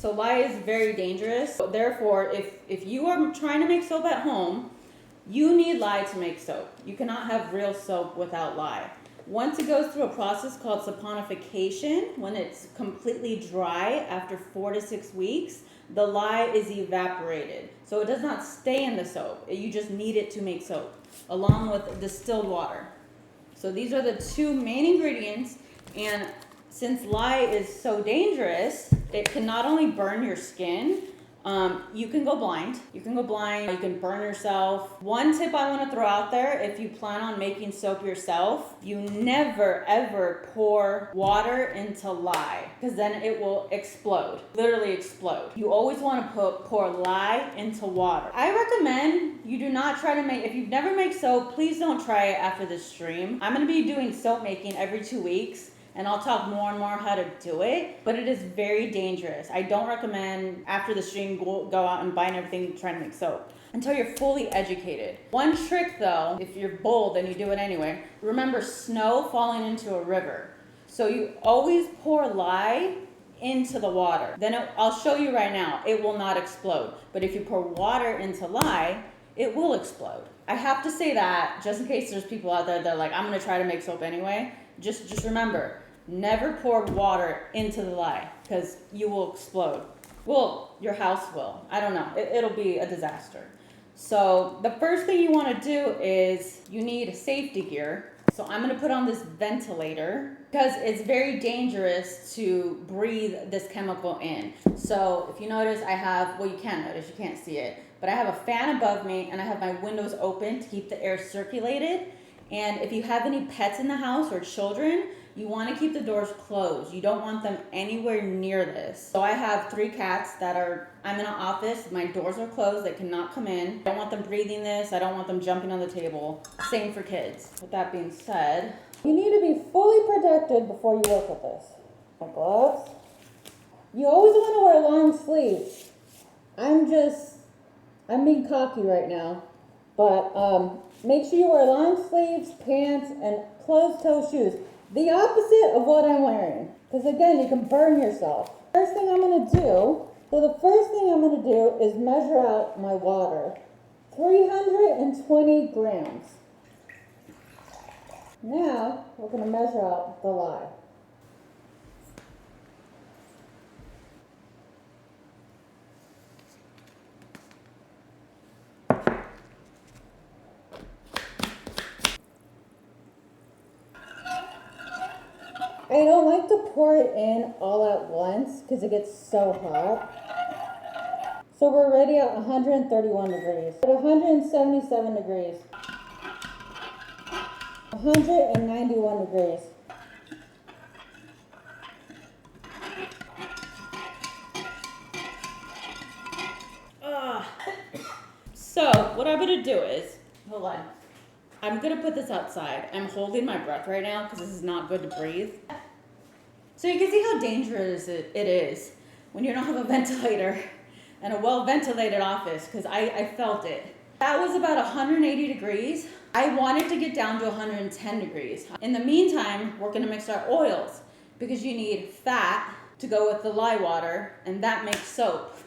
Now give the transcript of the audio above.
So lye is very dangerous. Therefore, if you are trying to make soap at home, you need lye to make soap. You cannot have real soap without lye. Once it goes through a process called saponification, when it's completely dry after 4 to 6 weeks, the lye is evaporated. So it does not stay in the soap. You just need it to make soap, along with distilled water. So these are the two main ingredients, and since lye is so dangerous, it can not only burn your skin, you can go blind. You can burn yourself. One tip I want to throw out there, if you plan on making soap yourself, you never ever pour water into lye, because then it will explode, literally explode. You always want to pour lye into water. I recommend you do not try to make, if you've never made soap, please don't try it after this stream. I'm going to be doing soap making every 2 weeks. And I'll talk more and more how to do it, but it is very dangerous. I don't recommend after the stream go out and buying everything trying to make soap until you're fully educated. One trick though, if you're bold and you do it anyway, remember snow falling into a river. So you always pour lye into the water. Then I'll show you right now, it will not explode. But if you pour water into lye, it will explode. I have to say that just in case there's people out there that are like, I'm gonna try to make soap anyway. Just remember, never pour water into the lye because you will explode. Well, your house will. I don't know. It'll be a disaster. So the first thing you want to do is you need safety gear. So I'm going to put on this ventilator because it's very dangerous to breathe this chemical in. So if you notice, I have, well, you can't notice, you can't see it, but I have a fan above me and I have my windows open to keep the air circulated. And if you have any pets in the house or children, you want to keep the doors closed. You don't want them anywhere near this. So I have 3 cats that I'm in an office, my doors are closed, they cannot come in. I don't want them breathing this, I don't want them jumping on the table. Same for kids. With that being said, you need to be fully protected before you work with this. My gloves. You always want to wear long sleeves. I'm being cocky right now, but make sure you wear long sleeves, pants, and closed-toe shoes. The opposite of what I'm wearing. Because again, you can burn yourself. The first thing I'm going to do is measure out my water. 320 grams. Now, we're going to measure out the lye. I don't like to pour it in all at once because it gets so hot. So we're ready at 131 degrees. At 177 degrees. 191 degrees. So what I'm going to do is, hold on. I'm going to put this outside. I'm holding my breath right now because this is not good to breathe. So you can see how dangerous it is when you don't have a ventilator and a well-ventilated office, because I felt it. That was about 180 degrees. I wanted to get down to 110 degrees. In the meantime, we're going to mix our oils because you need fat to go with the lye water, and that makes soap.